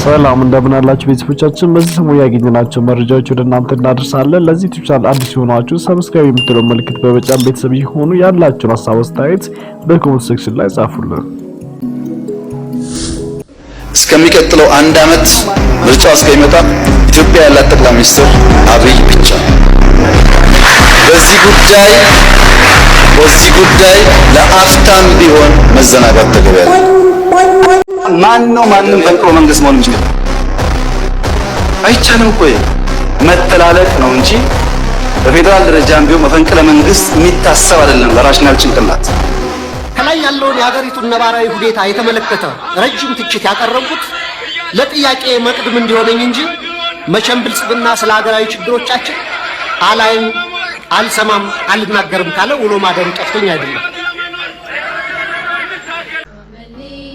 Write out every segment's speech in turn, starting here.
ሰላም እንደምን አላችሁ ቤተሰቦቻችን። በዚህ ሰሞን ያገኘናቸው መረጃዎች ወደ እናንተ እናደርሳለን። ለዚህ ዩቲዩብ ቻናል አዲስ የሆናችሁ ሰብስክራይብ የምትለው ምልክት በመጫን ቤተሰብ ይሁኑ። ያላችሁን ሀሳብ አስተያየት በኮሜንት ሴክሽን ላይ ጻፉልን። እስከሚቀጥለው አንድ አመት ምርጫው እስከሚመጣ ኢትዮጵያ ያላት ጠቅላይ ሚኒስትር አብይ ብቻ። በዚህ ጉዳይ ለአፍታም ቢሆን መዘናጋት ተገቢ አይደለም። ማንም ፈንቅሎ መንግስት መሆን ይችላል አይቻልም እኮ መተላለቅ ነው እንጂ በፌደራል ደረጃም ቢሆን መፈንቅለ መንግስት የሚታሰብ አይደለም። ለራሽናል ጭንቅላት ከላይ ያለውን የሀገሪቱን ነባራዊ ሁኔታ የተመለከተ ረጅም ትችት ያቀረቡት ለጥያቄ መቅድም እንዲሆነኝ እንጂ መቼም ብልጽግና ስለ ሀገራዊ ችግሮቻችን አላይም፣ አልሰማም፣ አልናገርም ካለ ውሎ ማደሩ ጠፍቶኝ አይደለም።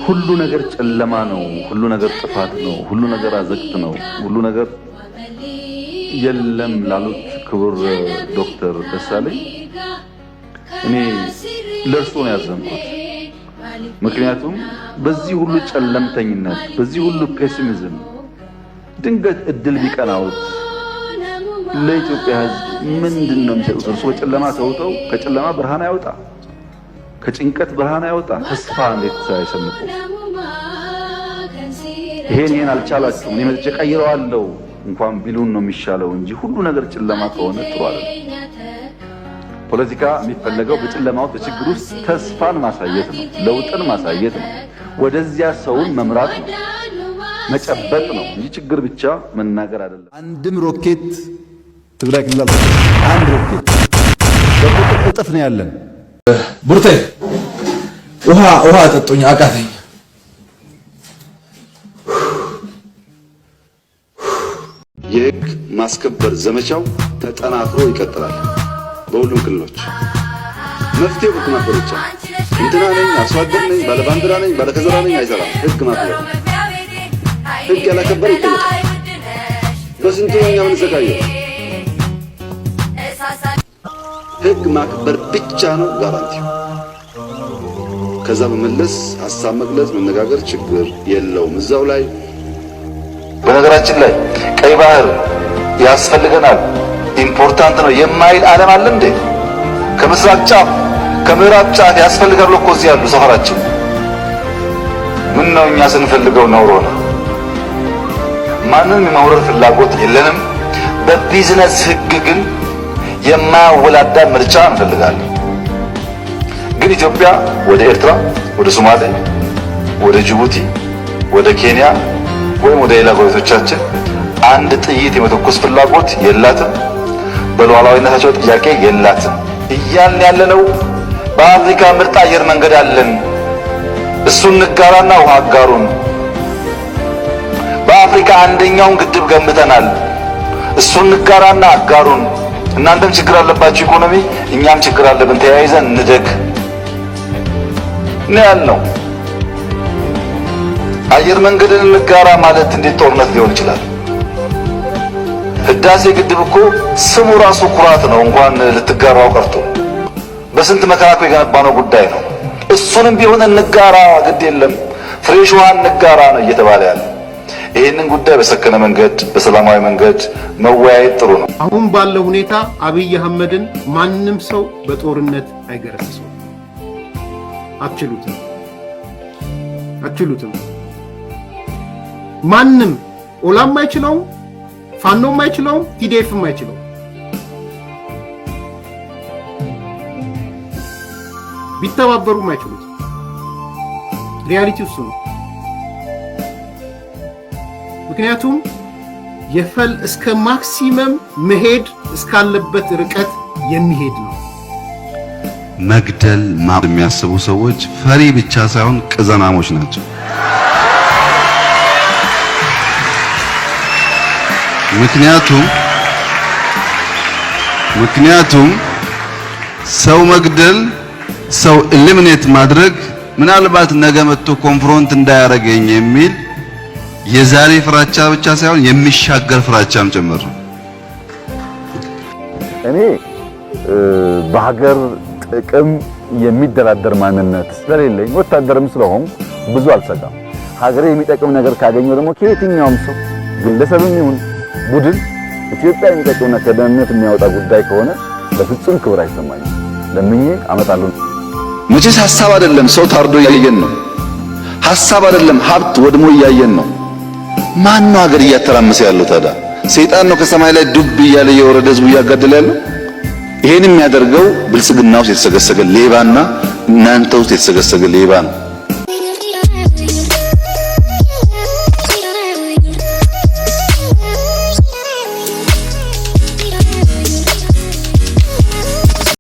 ሁሉ ነገር ጨለማ ነው፣ ሁሉ ነገር ጥፋት ነው፣ ሁሉ ነገር አዘቅት ነው፣ ሁሉ ነገር የለም ላሉት ክቡር ዶክተር ደሳለኝ እኔ ለእርሱ ነው ያዘንኩት። ምክንያቱም በዚህ ሁሉ ጨለምተኝነት፣ በዚህ ሁሉ ፔሲሚዝም ድንገት እድል ቢቀናውት ለኢትዮጵያ ሕዝብ ምንድነው የሚሰጡት? እርሱ በጨለማ ተውጠው ከጨለማ ብርሃን ያወጣ፣ ከጭንቀት ብርሃን ያወጣ፣ ተስፋ እንዴት ሳይሰንቁ ይሄን አልቻላችሁም እኔ መጥቼ ቀይረዋለሁ እንኳን ቢሉን ነው የሚሻለው እንጂ ሁሉ ነገር ጨለማ ከሆነ ጥሩ አይደለም። ፖለቲካ የሚፈለገው በጨለማው በችግር ውስጥ ተስፋን ማሳየት ነው፣ ለውጥን ማሳየት ነው፣ ወደዚያ ሰውን መምራት ነው፣ መጨበጥ ነው እንጂ ችግር ብቻ መናገር አይደለም። አንድም ሮኬት ትግራይ ክልል አንድ ሮኬት በቁጥር እጥፍ ነው ያለን። ቡርቴ ውሃ ጠጡኝ አቃተኝ። የህግ ማስከበር ዘመቻው ተጠናክሮ ይቀጥላል። በሁሉም ክልሎች መፍትሄው ህግ ማክበር ብቻ። እንትና ነኝ፣ አርሶ አደር ነኝ፣ ባለባንዲራ ነኝ፣ ባለከዘራ ነኝ አይሰራም። ህግ ማክበር። ህግ ያላከበረ ይጠየቃል። በስንቱ ነው እኛ የምንሰቃየው? ህግ ማክበር ብቻ ነው ጋራንቲው። ከዛ በመለስ ሀሳብ መግለጽ መነጋገር ችግር የለውም እዛው ላይ። በነገራችን ላይ ቀይ ባህር ያስፈልገናል ኢምፖርታንት ነው የማይል ዓለም አለ እንዴ? ከምስራቅ ጫፍ ከምዕራብ ጫፍ ያስፈልጋል እኮ እዚህ ያሉ ሰፈራችን። ምን ነው እኛ ስንፈልገው ኖሮ ነው። ማንንም የማውረር ፍላጎት የለንም። በቢዝነስ ህግ ግን የማያወላዳ ምርጫ እንፈልጋለን። ግን ኢትዮጵያ ወደ ኤርትራ፣ ወደ ሶማሌ፣ ወደ ጅቡቲ፣ ወደ ኬንያ ወይም ወደ ሌላ ጎረቤቶቻችን አንድ ጥይት የመተኮስ ፍላጎት የላትም። በሉዓላዊነታቸው ጥያቄ የላትም። እያልን ያለነው በአፍሪካ ምርጥ አየር መንገድ አለን፣ እሱን ንጋራና ውሃ አጋሩን። በአፍሪካ አንደኛውን ግድብ ገንብተናል፣ እሱን ንጋራና አጋሩን። እናንተም ችግር አለባችሁ ኢኮኖሚ፣ እኛም ችግር አለብን፣ ተያይዘን እንደግ ነው ያልነው። አየር መንገድን እንጋራ ማለት እንዴት ጦርነት ሊሆን ይችላል? ህዳሴ ግድብ እኮ ስሙ ራሱ ኩራት ነው፣ እንኳን ልትጋራው ቀርቶ በስንት መከራ እኮ የገነባነው ጉዳይ ነው። እሱንም ቢሆን እንጋራ፣ ግድ የለም ፍሬሽ ውሃ እንጋራ ነው እየተባለ ያለ። ይህንን ጉዳይ በሰከነ መንገድ በሰላማዊ መንገድ መወያየት ጥሩ ነው። አሁን ባለው ሁኔታ አብይ አህመድን ማንም ሰው በጦርነት አይገረስሰው። አትችሉትም። ማንም ኦላም አይችለው፣ ፋኖም አይችለው፣ ቲዲኤፍም አይችለው። ቢተባበሩም አይችሉት። ሪያሊቲው እሱ ነው። ምክንያቱም የፈል እስከ ማክሲመም መሄድ እስካለበት ርቀት የሚሄድ ነው። መግደል የሚያስቡ ሰዎች ፈሪ ብቻ ሳይሆን ቅዘናሞች ናቸው። ምክንያቱም ሰው መግደል፣ ሰው ኤሊሚኔት ማድረግ ምናልባት ነገ መጥቶ ኮንፍሮንት እንዳያረገኝ የሚል የዛሬ ፍራቻ ብቻ ሳይሆን የሚሻገር ፍራቻም ጭምር ነው። እኔ በሀገር ጥቅም የሚደራደር ማንነት ስለሌለኝ ወታደርም ስለሆንኩ ብዙ አልሰጋም። ሀገሬ የሚጠቅም ነገር ካገኘው ደግሞ ከየትኛውም ሰው ግለሰብም ይሁን ቡድን ኢትዮጵያ የሚጠቅምና ከደህንነት የሚያወጣ ጉዳይ ከሆነ በፍጹም ክብር አይሰማኝም። ለምኜ አመጣለሁ። መቼስ ሐሳብ አይደለም ሰው ታርዶ እያየን ነው። ሐሳብ አይደለም ሀብት ወድሞ እያየን ነው። ማን ነው ሀገር እያተራመሰ ያለው ታዲያ? ሰይጣን ነው ከሰማይ ላይ ዱብ እያለ የወረደ ህዝቡ እያጋደለ ያለው? ይሄን የሚያደርገው ብልጽግና ውስጥ የተሰገሰገ ሌባና እናንተ ውስጥ የተሰገሰገ ሌባ ነው።